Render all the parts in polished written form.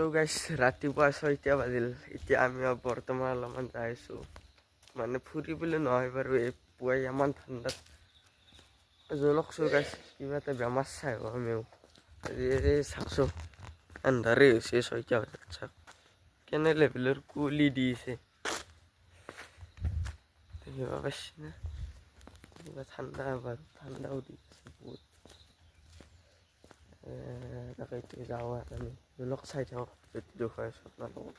তো গাইছ ৰাতিপুৱা 6টা বাজিল এতিয়া আমি বৰ্তমান অলপমান যাই আছোঁ মানে ফুৰিবলৈ নহয় বাৰু এই পুৱাই ইমান ঠাণ্ডাত জলকছোঁ গাইছ কিবা এটা বেমাৰ চাই আমিও আজি চাওঁচোন আন্ধাৰে হৈছে 6টা বজাত চাওক কেনে লেভেলৰ কুঁৱলী দিছে দেখিব পাইছে না কিবা ঠাণ্ডা বাৰু ঠাণ্ডাও দি আছে বহুত তাকে যাওঁ আৰু আমি জলক চাই থাকক যদি দেখুৱাই আছোঁ আপোনালোকক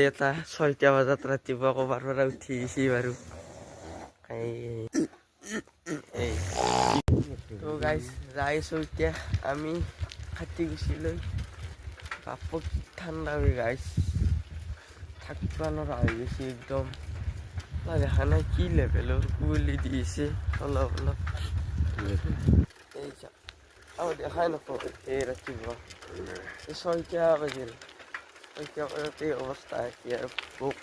এটা 6টা বজাত ৰাতিপুৱা ক'ৰবাৰ পৰা উঠি আহিছে বাৰু এই তো গাইছ যাই আছোঁ এতিয়া আমি কাটিগুচিলৈ বাপক কি ঠাণ্ডা হৈ গাইছ থাকিব নোৱাৰা হৈ গৈছে একদম দেখা নাই কি লেভেলৰ কুঁৱলী দিছে অলপ অলপ এই যা আৰু দেখাই নাপাওঁ এই ৰাতিপুৱা 6টা বাজিল 6টা বজাত এই অৱস্থা এতিয়া ভোক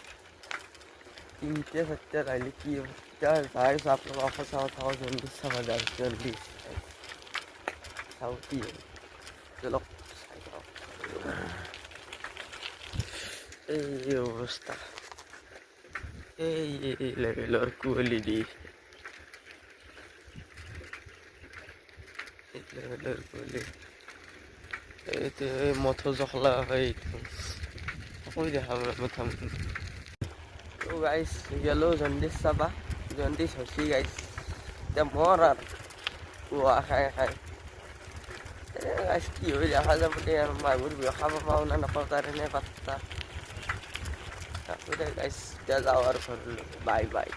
3টা 4টাত আহিলে কি এতিয়া যাই আছোঁ আপোনালোকক সঁচা কথা জলদি চাব যায় জলদি চাওঁ কি অলপ চাই চাওঁ এই অৱস্থা এই লেভেলৰ কুঁৱলী দি লেভেলৰ কুঁৱলী এইটো মথো জখলা হয় কৈ দেখাম প্ৰথম তো গাইছ গেলো জণ্ডিছ চাবা জণ্ডিছ হৈছে গাইছ এতিয়া মৰ আৰু পুৱা খাই খাই গাইছ কি হৈ দেখা যাব দে আৰু মাগুৰ বিয়া খাব পাওঁ না নাপাওঁ তাৰ এনে পাত্তা তাকো দে গাইছ এতিয়া যাওঁ আৰু ঘৰলৈ বাই বাই